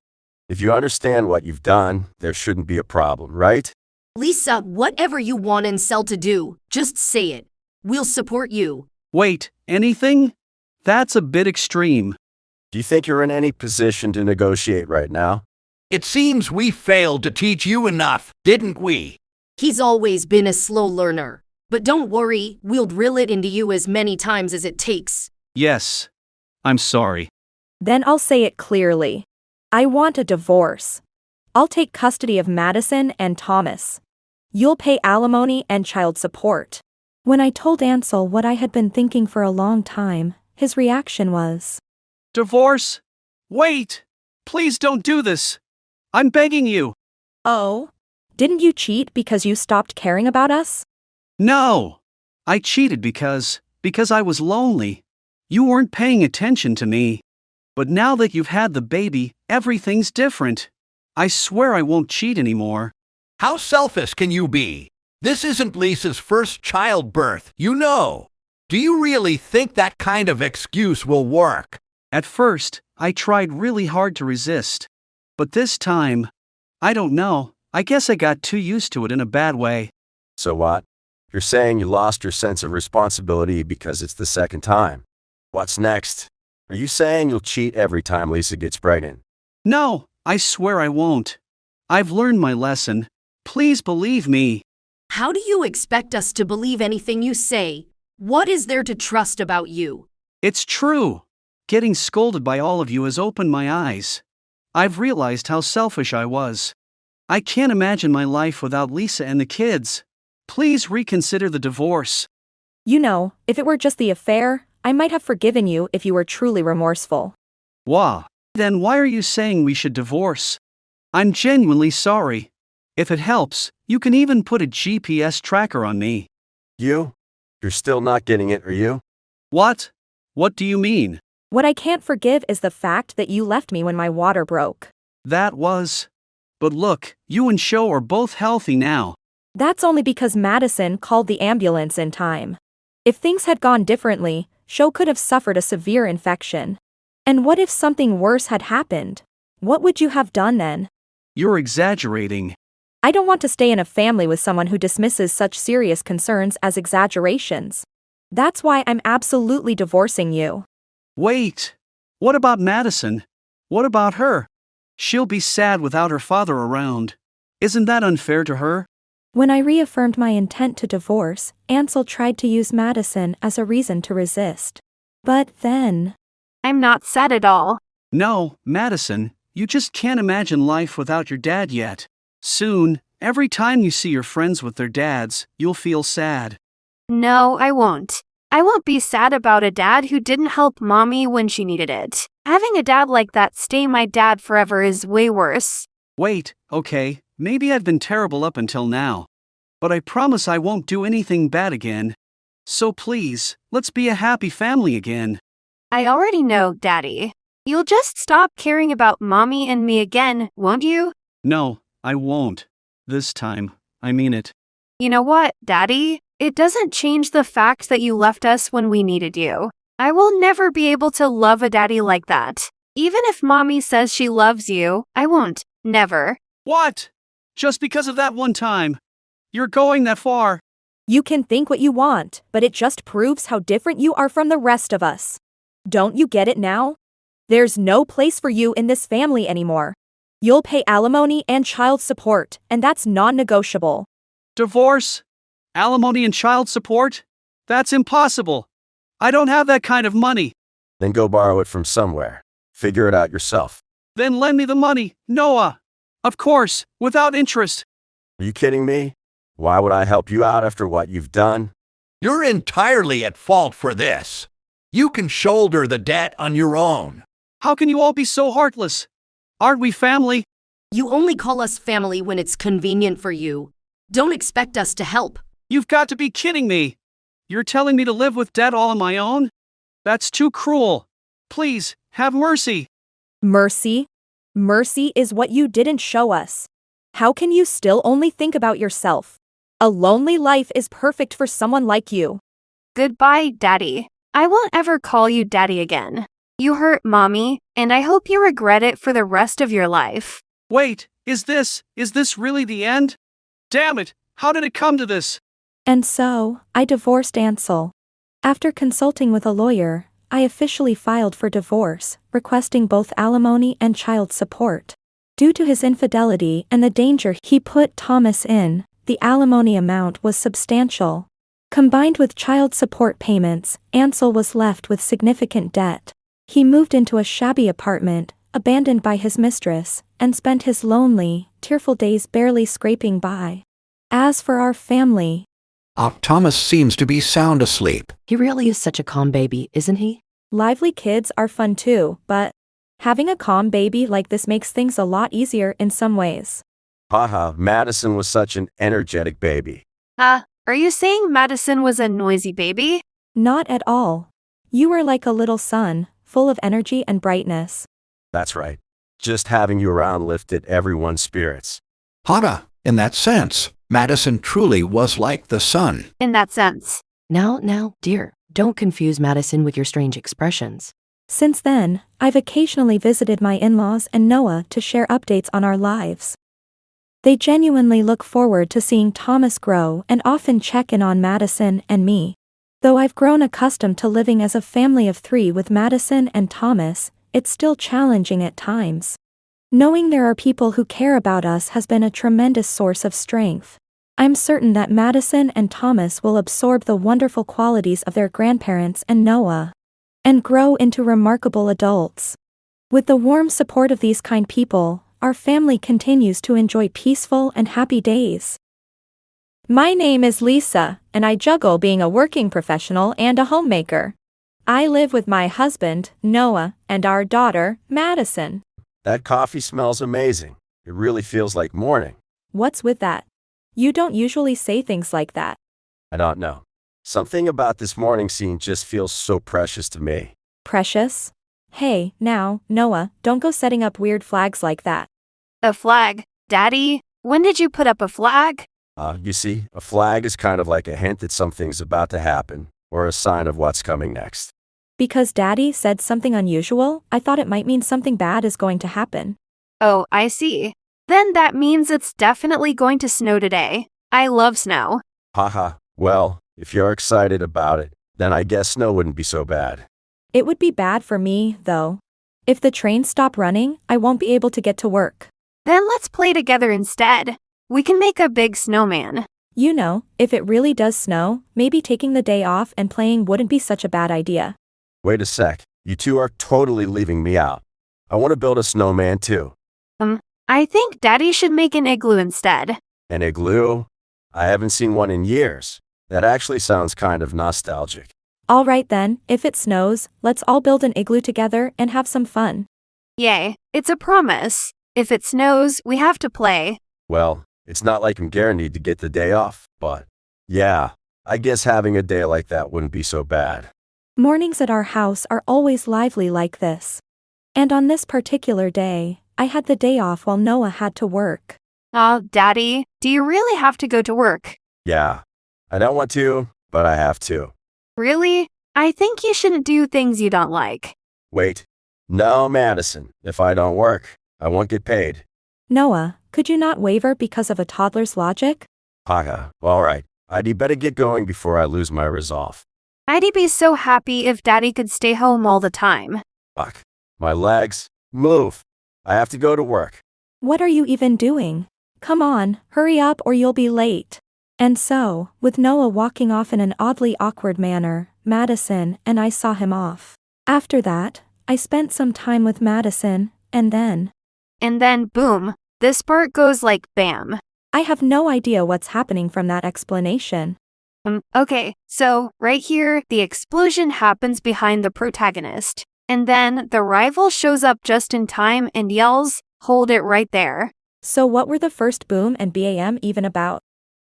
[SPEAKER 3] If you understand what you've done, there shouldn't be a problem, right?
[SPEAKER 8] Lisa, whatever you want Incel to do, just say it. We'll support you.
[SPEAKER 4] Wait, anything? That's a bit extreme.
[SPEAKER 3] Do you think you're in any position to negotiate right now?
[SPEAKER 5] It seems we failed to teach you enough, didn't we?
[SPEAKER 8] He's always been a slow learner. But don't worry, we'll drill it into you as many times as it takes.
[SPEAKER 4] Yes. I'm sorry.
[SPEAKER 1] Then I'll say it clearly. I want a divorce. I'll take custody of Madison and Thomas. You'll pay alimony and child support. When I told Ansel what I had been thinking for a long time, his reaction was,
[SPEAKER 4] Divorce? Wait! Please don't do this. I'm begging you.
[SPEAKER 1] Oh? Didn't you cheat because you stopped caring about us?
[SPEAKER 4] No. I cheated because I was lonely. You weren't paying attention to me. But now that you've had the baby, everything's different. I swear I won't cheat anymore.
[SPEAKER 5] How selfish can you be? This isn't Lisa's first childbirth, you know. Do you really think that kind of excuse will work?
[SPEAKER 4] At first, I tried really hard to resist. But this time, I don't know, I guess I got too used to it in a bad way.
[SPEAKER 3] So what? You're saying you lost your sense of responsibility because it's the second time. What's next? Are you saying you'll cheat every time Lisa gets pregnant?
[SPEAKER 4] No, I swear I won't. I've learned my lesson. Please believe me.
[SPEAKER 8] How do you expect us to believe anything you say? What is there to trust about you?
[SPEAKER 4] It's true. Getting scolded by all of you has opened my eyes. I've realized how selfish I was. I can't imagine my life without Lisa and the kids. Please reconsider the divorce.
[SPEAKER 1] You know, if it were just the affair, I might have forgiven you if you were truly remorseful.
[SPEAKER 4] Wow. Then why are you saying we should divorce? I'm genuinely sorry. If it helps, you can even put a GPS tracker on me.
[SPEAKER 3] You're still not getting it, are you?
[SPEAKER 4] What? What do you mean?
[SPEAKER 1] What I can't forgive is the fact that you left me when my water broke.
[SPEAKER 4] That was. But look, you and Sho are both healthy now.
[SPEAKER 1] That's only because Madison called the ambulance in time. If things had gone differently, Sho could have suffered a severe infection. And what if something worse had happened? What would you have done then?
[SPEAKER 4] You're exaggerating.
[SPEAKER 1] I don't want to stay in a family with someone who dismisses such serious concerns as exaggerations. That's why I'm absolutely divorcing you.
[SPEAKER 4] Wait. What about Madison? What about her? She'll be sad without her father around. Isn't that unfair to her?
[SPEAKER 1] When I reaffirmed my intent to divorce, Ansel tried to use Madison as a reason to resist. But then...
[SPEAKER 2] I'm not sad at all.
[SPEAKER 4] No, Madison, you just can't imagine life without your dad yet. Soon, every time you see your friends with their dads, you'll feel sad.
[SPEAKER 2] No, I won't. I won't be sad about a dad who didn't help mommy when she needed it. Having a dad like that stay my dad forever is way worse.
[SPEAKER 4] Wait, okay, Maybe I've been terrible up until now. But I promise I won't do anything bad again. So please, let's be a happy family again.
[SPEAKER 2] I already know, Daddy. You'll just stop caring about Mommy and me again, won't you?
[SPEAKER 4] No, I won't. This time, I mean it.
[SPEAKER 2] You know what, Daddy? It doesn't change the fact that you left us when we needed you. I will never be able to love a daddy like that. Even if Mommy says she loves you, I won't. Never.
[SPEAKER 4] What? Just because of that one time? You're going that far.
[SPEAKER 1] You can think what you want, but it just proves how different you are from the rest of us. Don't you get it now? There's no place for you in this family anymore. You'll pay alimony and child support, and that's non-negotiable.
[SPEAKER 4] Divorce? Alimony and child support? That's impossible. I don't have that kind of money.
[SPEAKER 3] Then go borrow it from somewhere. Figure it out yourself.
[SPEAKER 4] Then lend me the money, Noah. Of course, without interest.
[SPEAKER 3] Are you kidding me? Why would I help you out after what you've done?
[SPEAKER 5] You're entirely at fault for this. You can shoulder the debt on your own.
[SPEAKER 4] How can you all be so heartless? Aren't we family?
[SPEAKER 8] You only call us family when it's convenient for you. Don't expect us to help.
[SPEAKER 4] You've got to be kidding me. You're telling me to live with debt all on my own? That's too cruel. Please, have mercy.
[SPEAKER 1] Mercy? Mercy is what you didn't show us. How can you still only think about yourself? A lonely life is perfect for someone like you.
[SPEAKER 2] Goodbye, Daddy. I won't ever call you Daddy again. You hurt Mommy, and I hope you regret it for the rest of your life.
[SPEAKER 4] Wait, is this really the end? Damn it, how did it come to this?
[SPEAKER 1] And so, I divorced Ansel. After consulting with a lawyer, I officially filed for divorce, requesting both alimony and child support. Due to his infidelity and the danger he put Thomas in, the alimony amount was substantial. Combined with child support payments, Ansel was left with significant debt. He moved into a shabby apartment, abandoned by his mistress, and spent his lonely, tearful days barely scraping by. As for our family,
[SPEAKER 5] Thomas seems to be sound asleep.
[SPEAKER 9] He really is such a calm baby, isn't he?
[SPEAKER 1] lively kids are fun too, but having a calm baby like this makes things a lot easier in some ways.
[SPEAKER 3] Haha, Madison was such an energetic baby.
[SPEAKER 2] Are you saying Madison was a noisy baby?
[SPEAKER 1] Not at all. You were like a little sun, full of energy and brightness.
[SPEAKER 3] That's right. Just having you around lifted everyone's spirits.
[SPEAKER 5] Hana, in that sense, Madison truly was like the sun.
[SPEAKER 2] In that sense.
[SPEAKER 9] Now, dear, don't confuse Madison with your strange expressions.
[SPEAKER 1] Since then, I've occasionally visited my in-laws and Noah to share updates on our lives. They genuinely look forward to seeing Thomas grow and often check in on Madison and me. Though I've grown accustomed to living as a family of 3 with Madison and Thomas, it's still challenging at times. Knowing there are people who care about us has been a tremendous source of strength. I'm certain that Madison and Thomas will absorb the wonderful qualities of their grandparents and Noah, and grow into remarkable adults. With the warm support of these kind people, our family continues to enjoy peaceful and happy days. My name is Lisa, and I juggle being a working professional and a homemaker. I live with my husband, Noah, and our daughter, Madison.
[SPEAKER 3] That coffee smells amazing. It really feels like morning.
[SPEAKER 1] What's with that? You don't usually say things like that.
[SPEAKER 3] I don't know. Something about this morning scene just feels so precious to me.
[SPEAKER 1] Precious? Hey, now, Noah, don't go setting up weird flags like that.
[SPEAKER 2] A flag? Daddy, when did you put up a flag?
[SPEAKER 3] You see, a flag is kind of like a hint that something's about to happen, or a sign of what's coming next.
[SPEAKER 1] Because Daddy said something unusual, I thought it might mean something bad is going to happen.
[SPEAKER 2] Oh, I see. Then that means it's definitely going to snow today. I love snow.
[SPEAKER 3] Haha, well, if you're excited about it, then I guess snow wouldn't be so bad.
[SPEAKER 1] It would be bad for me, though. If the trains stop running, I won't be able to get to work.
[SPEAKER 2] Then let's play together instead. We can make a big snowman.
[SPEAKER 1] You know, if it really does snow, maybe taking the day off and playing wouldn't be such a bad idea.
[SPEAKER 3] Wait a sec, you two are totally leaving me out. I want to build a snowman too.
[SPEAKER 2] I think Daddy should make an igloo instead.
[SPEAKER 3] An igloo? I haven't seen one in years. That actually sounds kind of nostalgic.
[SPEAKER 1] All right then, if it snows, let's all build an igloo together and have some fun.
[SPEAKER 2] Yay, it's a promise. If it snows, we have to play.
[SPEAKER 3] Well, it's not like I'm guaranteed to get the day off, but yeah, I guess having a day like that wouldn't be so bad.
[SPEAKER 1] Mornings at our house are always lively like this. And on this particular day, I had the day off while Noah had to work.
[SPEAKER 2] Oh, Daddy, do you really have to go to work?
[SPEAKER 3] Yeah, I don't want to, but I have to.
[SPEAKER 2] Really? I think you shouldn't do things you don't like.
[SPEAKER 3] Wait. No, Madison, if I don't work, I won't get paid.
[SPEAKER 1] Noah, could you not waver because of a toddler's logic?
[SPEAKER 3] Paga, all right. I'd better get going before I lose my resolve.
[SPEAKER 2] I'd be so happy if Daddy could stay home all the time.
[SPEAKER 3] Fuck. My legs. Move. I have to go to work.
[SPEAKER 1] What are you even doing? Come on, hurry up or you'll be late. And so, with Noah walking off in an oddly awkward manner, Madison and I saw him off. After that, I spent some time with Madison, and then,
[SPEAKER 2] boom, the spark goes like bam.
[SPEAKER 1] I have no idea what's happening from that explanation.
[SPEAKER 2] Okay, so right here, the explosion happens behind the protagonist. And then the rival shows up just in time and yells, "Hold it right there."
[SPEAKER 1] So what were the first boom and BAM even about?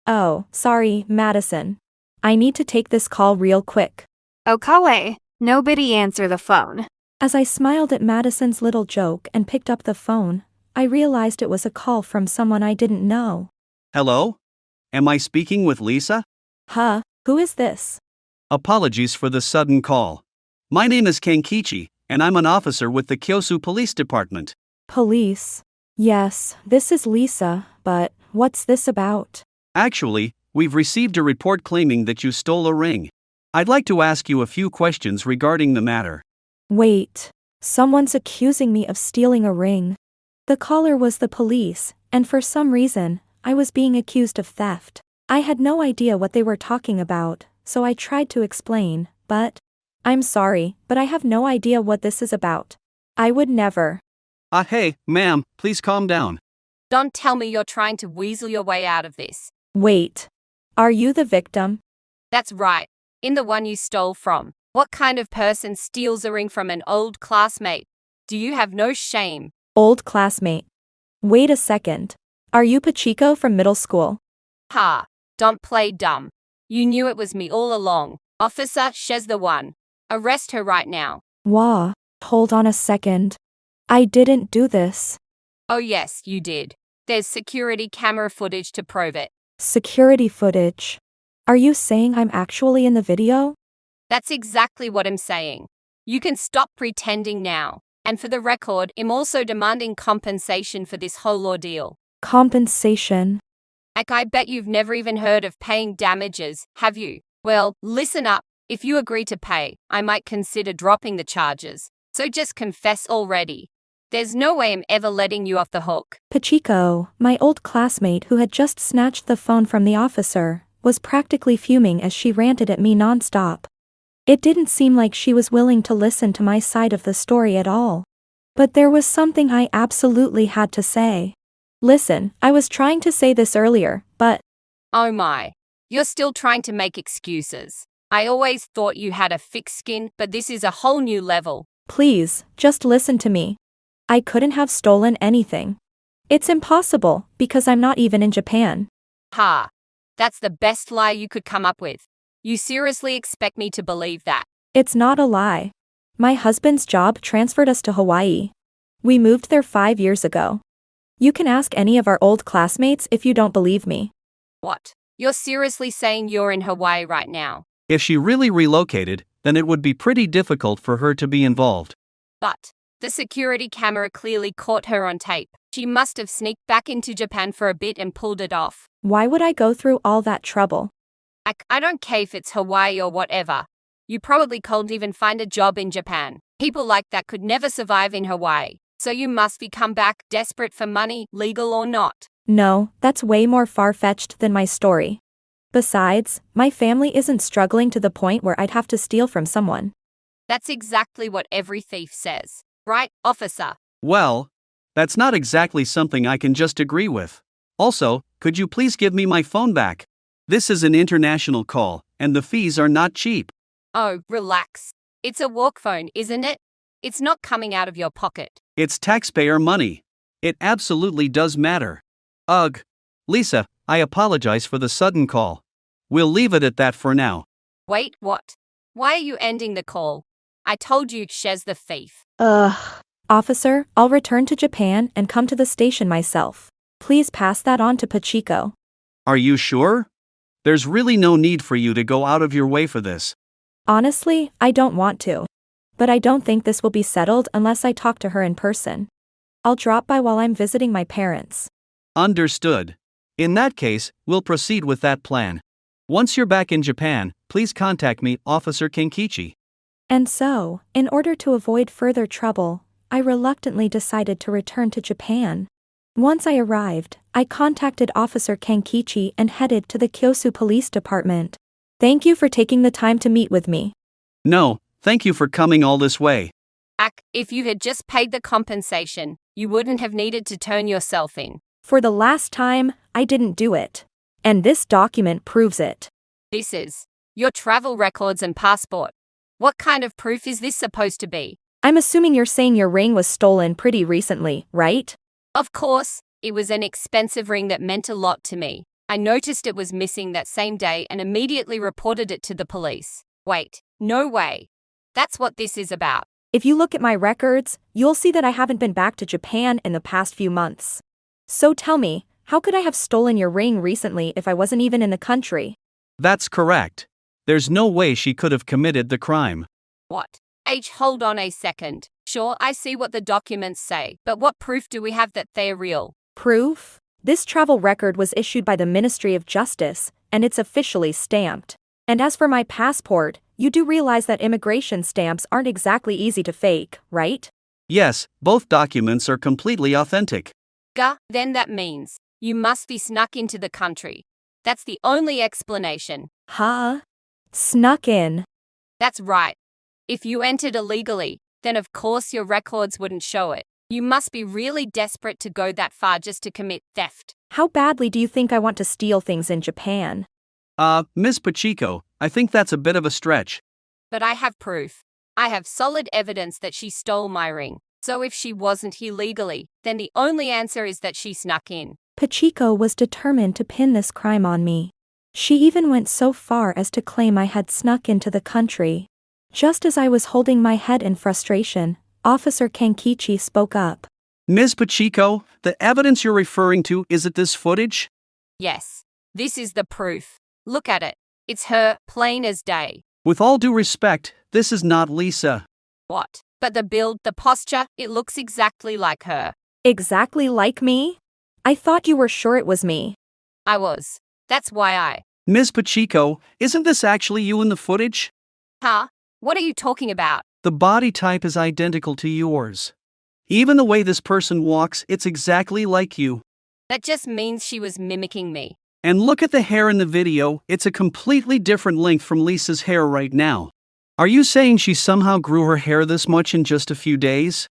[SPEAKER 1] Oh, sorry, Madison. I need to take this call real quick.
[SPEAKER 2] Okawe, nobody answer the phone.
[SPEAKER 1] As I smiled at Madison's little joke and picked up the phone, I realized it was a call from someone I didn't know.
[SPEAKER 4] Hello? Am I speaking with Lisa?
[SPEAKER 1] Huh, who is this?
[SPEAKER 4] Apologies for the sudden call. My name is Kenkichi, and I'm an officer with the Kyosu Police Department.
[SPEAKER 1] Police? Yes, this is Lisa, but what's this about?
[SPEAKER 4] Actually, we've received a report claiming that you stole a ring. I'd like to ask you a few questions regarding the matter.
[SPEAKER 1] Wait, someone's accusing me of stealing a ring. The caller was the police, and for some reason, I was being accused of theft. I had no idea what they were talking about, so I tried to explain, but I'm sorry, but I have no idea what this is about. I would never.
[SPEAKER 4] Hey, ma'am, please calm down.
[SPEAKER 10] Don't tell me you're trying to weasel your way out of this.
[SPEAKER 1] Wait. Are you the victim?
[SPEAKER 10] That's right. In the one you stole from. What kind of person steals a ring from an old classmate? Do you have no shame?
[SPEAKER 1] Old classmate. Wait a second. Are you Pachiko from middle school?
[SPEAKER 10] Ha! Don't play dumb. You knew it was me all along. Officer, she's the one. Arrest her right now.
[SPEAKER 1] Wah. Hold on a second. I didn't do this.
[SPEAKER 10] Oh yes, you did. There's security camera footage to prove it.
[SPEAKER 1] Security footage. Are you saying I'm actually in the video?
[SPEAKER 10] That's exactly what I'm saying. You can stop pretending now. And for the record, I'm also demanding compensation for this whole ordeal.
[SPEAKER 1] Compensation.
[SPEAKER 10] I bet you've never even heard of paying damages, have you? Well, listen up. If you agree to pay, I might consider dropping the charges. So just confess already. There's no way I'm ever letting you off the hook.
[SPEAKER 1] Pachiko, my old classmate who had just snatched the phone from the officer, was practically fuming as she ranted at me nonstop. It didn't seem like she was willing to listen to my side of the story at all. But there was something I absolutely had to say. Listen, I was trying to say this earlier, but…
[SPEAKER 10] Oh my. You're still trying to make excuses. I always thought you had a thick skin, but this is a whole new level.
[SPEAKER 1] Please, just listen to me. I couldn't have stolen anything. It's impossible, because I'm not even in Japan.
[SPEAKER 10] Ha. That's the best lie you could come up with. You seriously expect me to believe that?
[SPEAKER 1] It's not a lie. My husband's job transferred us to Hawaii. We moved there 5 years ago. You can ask any of our old classmates if you don't believe me.
[SPEAKER 10] What? You're seriously saying you're in Hawaii right now?
[SPEAKER 4] If she really relocated, then it would be pretty difficult for her to be involved.
[SPEAKER 10] But the security camera clearly caught her on tape. She must have sneaked back into Japan for a bit and pulled it off.
[SPEAKER 1] Why would I go through all that trouble?
[SPEAKER 10] I don't care if it's Hawaii or whatever. You probably can't even find a job in Japan. People like that could never survive in Hawaii. So you must be come back desperate for money, legal or not.
[SPEAKER 1] No, that's way more far-fetched than my story. Besides, my family isn't struggling to the point where I'd have to steal from someone.
[SPEAKER 10] That's exactly what every thief says. Right, officer?
[SPEAKER 4] Well, that's not exactly something I can just agree with. Also, could you please give me my phone back? This is an international call, and the fees are not cheap.
[SPEAKER 10] Oh, relax. It's a work phone, isn't it? It's not coming out of your pocket.
[SPEAKER 4] It's taxpayer money. It absolutely does matter. Ugh. Lisa, I apologize for the sudden call. We'll leave it at that for now.
[SPEAKER 10] Wait, what? Why are you ending the call? I told you Shez the thief.
[SPEAKER 1] Officer, I'll return to Japan and come to the station myself. Please pass that on to Pachiko.
[SPEAKER 4] Are you sure? There's really no need for you to go out of your way for this.
[SPEAKER 1] Honestly, I don't want to. But I don't think this will be settled unless I talk to her in person. I'll drop by while I'm visiting my parents.
[SPEAKER 4] Understood. In that case, we'll proceed with that plan. Once you're back in Japan, please contact me, Officer Kenkichi.
[SPEAKER 1] And so, in order to avoid further trouble, I reluctantly decided to return to Japan. Once I arrived, I contacted Officer Kenkichi and headed to the Kyosu Police Department. Thank you for taking the time to meet with me.
[SPEAKER 4] No, thank you for coming all this way.
[SPEAKER 10] If you had just paid the compensation, you wouldn't have needed to turn yourself in.
[SPEAKER 1] For the last time, I didn't do it. And this document proves it.
[SPEAKER 10] This is your travel records and passport. What kind of proof is this supposed to be?
[SPEAKER 1] I'm assuming you're saying your ring was stolen pretty recently, right?
[SPEAKER 10] Of course, it was an expensive ring that meant a lot to me. I noticed it was missing that same day and immediately reported it to the police. Wait, no way. That's what this is about.
[SPEAKER 1] If you look at my records, you'll see that I haven't been back to Japan in the past few months. So tell me, how could I have stolen your ring recently if I wasn't even in the country?
[SPEAKER 4] That's correct. There's no way she could have committed the crime.
[SPEAKER 10] What? Hold on a second. Sure, I see what the documents say, but what proof do we have that they're real?
[SPEAKER 1] Proof? This travel record was issued by the Ministry of Justice, and it's officially stamped. And as for my passport, you do realize that immigration stamps aren't exactly easy to fake, right?
[SPEAKER 4] Yes, both documents are completely authentic.
[SPEAKER 10] Then that means you must be snuck into the country. That's the only explanation.
[SPEAKER 1] Huh? Snuck in?
[SPEAKER 10] That's right. If you entered illegally, then of course your records wouldn't show it. You must be really desperate to go that far just to commit theft.
[SPEAKER 1] How badly do you think I want to steal things in Japan?
[SPEAKER 4] Miss Pachiko, I think that's a bit of a stretch.
[SPEAKER 10] But I have proof. I have solid evidence that she stole my ring. So if she wasn't here legally, then the only answer is that she snuck in.
[SPEAKER 1] Pachiko was determined to pin this crime on me. She even went so far as to claim I had snuck into the country. Just as I was holding my head in frustration, Officer Kenkichi spoke up.
[SPEAKER 4] Ms. Pachiko, the evidence you're referring to, is it this footage?
[SPEAKER 10] Yes. This is the proof. Look at it. It's her, plain as day.
[SPEAKER 4] With all due respect, this is not Lisa.
[SPEAKER 10] What? But the build, the posture, it looks exactly like her.
[SPEAKER 1] Exactly like me? I thought you were sure it was me.
[SPEAKER 10] I was. That's why I...
[SPEAKER 4] Ms. Pachiko, isn't this actually you in the footage?
[SPEAKER 10] Huh? What are you talking about?
[SPEAKER 4] The body type is identical to yours. Even the way this person walks, it's exactly like you.
[SPEAKER 10] That just means she was mimicking me.
[SPEAKER 4] And look at the hair in the video, it's a completely different length from Lisa's hair right now. Are you saying she somehow grew her hair this much in just a few days?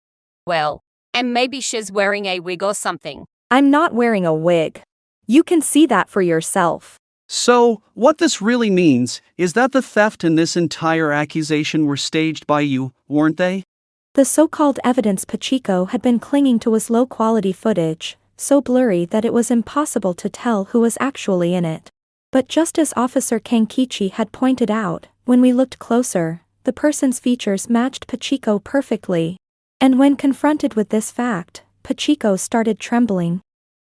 [SPEAKER 10] Well, and maybe she's wearing a wig or something.
[SPEAKER 1] I'm not wearing a wig. You can see that for yourself.
[SPEAKER 4] So, what this really means is that the theft and this entire accusation were staged by you, weren't they?
[SPEAKER 1] The so-called evidence Pachiko had been clinging to was low-quality footage, so blurry that it was impossible to tell who was actually in it. But just as Officer Kenkichi had pointed out, when we looked closer, the person's features matched Pachiko perfectly. And when confronted with this fact, Pachiko started trembling.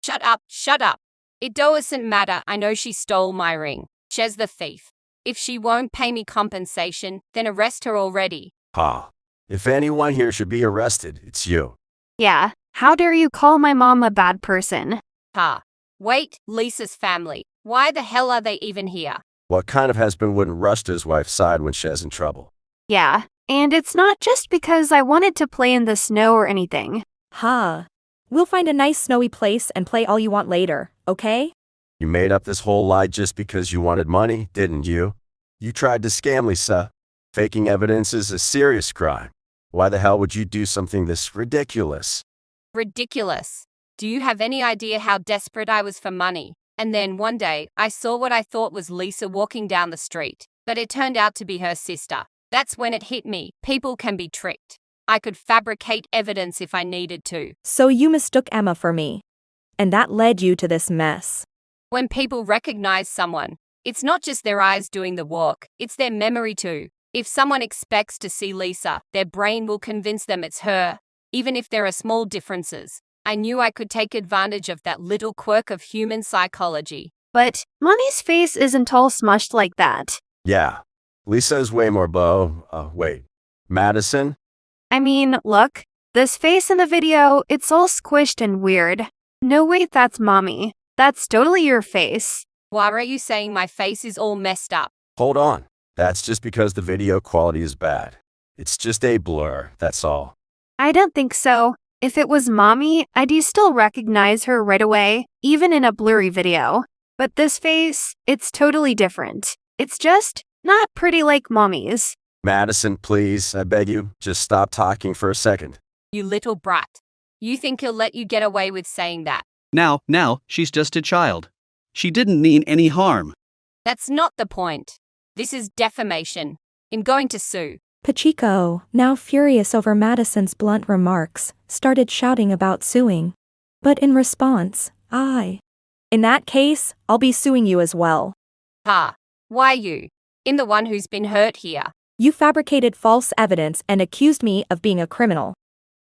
[SPEAKER 10] Shut up, shut up. It doesn't matter, I know she stole my ring. She's the thief. If she won't pay me compensation, then arrest her already.
[SPEAKER 3] If anyone here should be arrested, it's you.
[SPEAKER 2] Yeah, how dare you call my mom a bad person?
[SPEAKER 10] Wait, Lisa's family. Why the hell are they even here?
[SPEAKER 3] What kind of husband wouldn't rush to his wife's side when she's in trouble?
[SPEAKER 2] Yeah, and it's not just because I wanted to play in the snow or anything.
[SPEAKER 1] We'll find a nice snowy place and play all you want later, okay?
[SPEAKER 3] You made up this whole lie just because you wanted money, didn't you? You tried to scam Lisa. Faking evidence is a serious crime. Why the hell would you do something this ridiculous?
[SPEAKER 10] Ridiculous. Do you have any idea how desperate I was for money? And then one day, I saw what I thought was Lisa walking down the street, but it turned out to be her sister. That's when it hit me. People can be tricked. I could fabricate evidence if I needed to.
[SPEAKER 1] So you mistook Emma for me. and that led you to this mess.
[SPEAKER 10] When people recognize someone, it's not just their eyes doing the work, it's their memory too. If someone expects to see Lisa, their brain will convince them it's her, even if there are small differences. I knew I could take advantage of that little quirk of human psychology.
[SPEAKER 2] But Mommy's face isn't all smushed like that.
[SPEAKER 3] Yeah. Lisa is way more wait. Madison?
[SPEAKER 2] I mean, look, this face in the video, it's all squished and weird. No, wait, that's Mommy. That's totally your face.
[SPEAKER 10] Why are you saying my face is all messed up?
[SPEAKER 3] Hold on. That's just because the video quality is bad. It's just a blur, that's all.
[SPEAKER 2] I don't think so. If it was Mommy, I'd still recognize her right away, even in a blurry video. But this face, it's totally different. It's just not pretty like Mommy's.
[SPEAKER 3] Madison, please, I beg you, just stop talking for a second.
[SPEAKER 10] You little brat. You think he'll let you get away with saying that?
[SPEAKER 4] Now, she's just a child. She didn't mean any harm.
[SPEAKER 10] That's not the point. This is defamation. I'm going to sue.
[SPEAKER 1] Pacheco, now furious over Madison's blunt remarks, started shouting about suing. But in response, in that case, I'll be suing you as well.
[SPEAKER 10] Ha! Why you? I'm the one who's been hurt here.
[SPEAKER 1] You fabricated false evidence and accused me of being a criminal.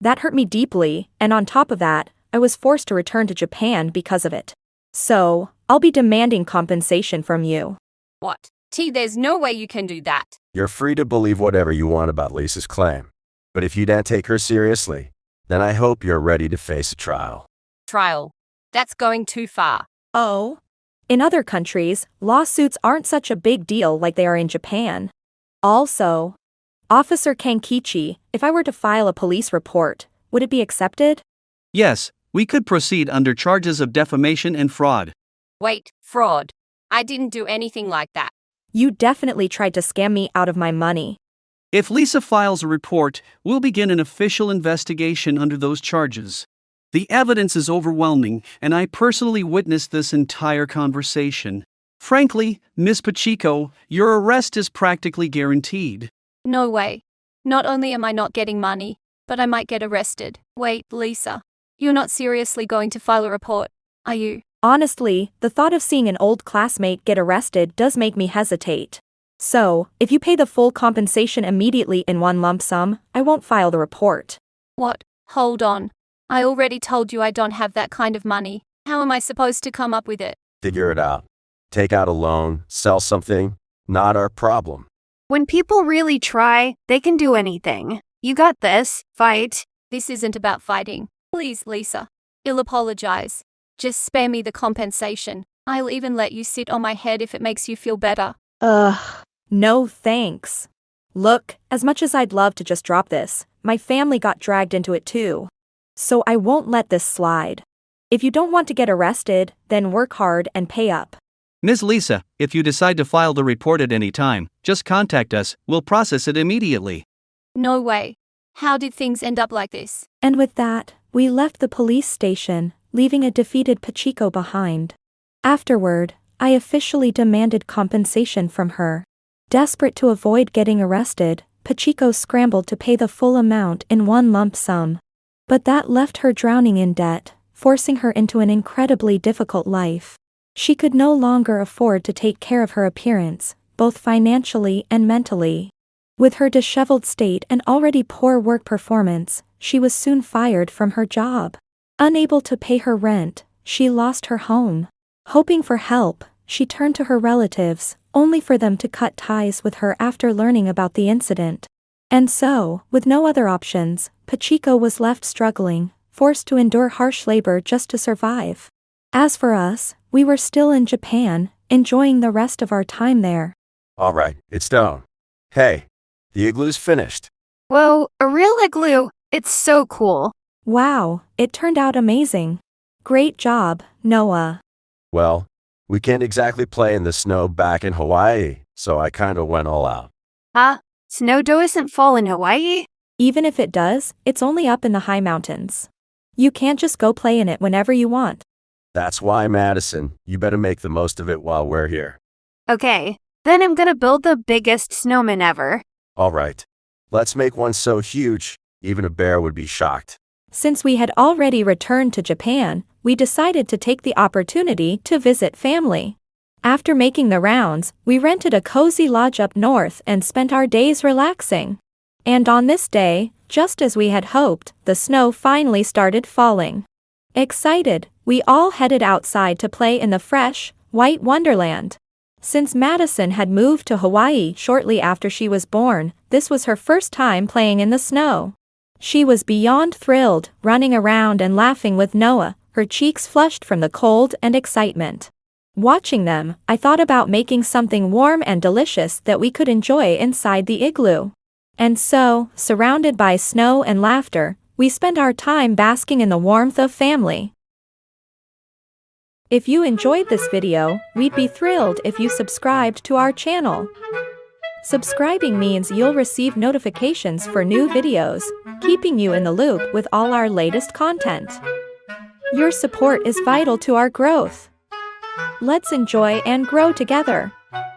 [SPEAKER 1] That hurt me deeply, and on top of that, I was forced to return to Japan because of it. So, I'll be demanding compensation from you.
[SPEAKER 10] What? There's no way you can do that.
[SPEAKER 3] You're free to believe whatever you want about Lisa's claim. But if you don't take her seriously, then I hope you're ready to face a trial.
[SPEAKER 10] Trial? That's going too far.
[SPEAKER 1] Oh? In other countries, lawsuits aren't such a big deal like they are in Japan. Also, Officer Kankichi, if I were to file a police report, would it be accepted?
[SPEAKER 4] Yes, we could proceed under charges of defamation and fraud.
[SPEAKER 10] Wait, fraud? I didn't do anything like that.
[SPEAKER 1] You definitely tried to scam me out of my money.
[SPEAKER 4] If Lisa files a report, we'll begin an official investigation under those charges. The evidence is overwhelming, and I personally witnessed this entire conversation. Frankly, Miss Pacheco, your arrest is practically guaranteed.
[SPEAKER 10] No way. Not only am I not getting money, but I might get arrested. Wait, Lisa. You're not seriously going to file a report, are you?
[SPEAKER 1] Honestly, the thought of seeing an old classmate get arrested does make me hesitate. So, if you pay the full compensation immediately in one lump sum, I won't file the report.
[SPEAKER 10] What? Hold on. I already told you I don't have that kind of money. How am I supposed to come up with it?
[SPEAKER 3] Figure it out. Take out a loan, sell something. Not our problem.
[SPEAKER 2] When people really try, they can do anything. You got this. Fight.
[SPEAKER 10] This isn't about fighting. Please, Lisa. I'll apologize. Just spare me the compensation. I'll even let you sit on my head if it makes you feel better.
[SPEAKER 1] No thanks. Look, as much as I'd love to just drop this, my family got dragged into it too. So I won't let this slide. If you don't want to get arrested, then work hard and pay up.
[SPEAKER 4] Ms. Lisa, if you decide to file the report at any time, just contact us, we'll process it immediately.
[SPEAKER 10] No way. How did things end up like this?
[SPEAKER 1] And with that, we left the police station, leaving a defeated Pacheco behind. Afterward, I officially demanded compensation from her. Desperate to avoid getting arrested, Pacheco scrambled to pay the full amount in one lump sum. But that left her drowning in debt, forcing her into an incredibly difficult life. She could no longer afford to take care of her appearance, both financially and mentally. With her disheveled state and already poor work performance, she was soon fired from her job. Unable to pay her rent, she lost her home. Hoping for help, she turned to her relatives, only for them to cut ties with her after learning about the incident. And so, with no other options, Pacheco was left struggling, forced to endure harsh labor just to survive. As for us, we were still in Japan, enjoying the rest of our time there.
[SPEAKER 3] All right, it's done. Hey, the igloo's finished.
[SPEAKER 2] Whoa, a real igloo. It's so cool.
[SPEAKER 1] Wow, it turned out amazing. Great job, Noah.
[SPEAKER 3] Well, we can't exactly play in the snow back in Hawaii, so I kinda went all out.
[SPEAKER 2] Huh? Snow doesn't fall in Hawaii?
[SPEAKER 1] Even if it does, it's only up in the high mountains. You can't just go play in it whenever you want.
[SPEAKER 3] That's why, Madison, you better make the most of it while we're here.
[SPEAKER 2] Okay, then I'm gonna build the biggest snowman ever.
[SPEAKER 3] All right. Let's make one so huge, even a bear would be shocked.
[SPEAKER 1] Since we had already returned to Japan, we decided to take the opportunity to visit family. After making the rounds, we rented a cozy lodge up north and spent our days relaxing. And on this day, just as we had hoped, the snow finally started falling. Excited, we all headed outside to play in the fresh, white wonderland. Since Madison had moved to Hawaii shortly after she was born, this was her first time playing in the snow. She was beyond thrilled, running around and laughing with Noah, her cheeks flushed from the cold and excitement. Watching them, I thought about making something warm and delicious that we could enjoy inside the igloo. And so, surrounded by snow and laughter, we spent our time basking in the warmth of family. If you enjoyed this video, we'd be thrilled if you subscribed to our channel. Subscribing means you'll receive notifications for new videos, keeping you in the loop with all our latest content. Your support is vital to our growth. Let's enjoy and grow together.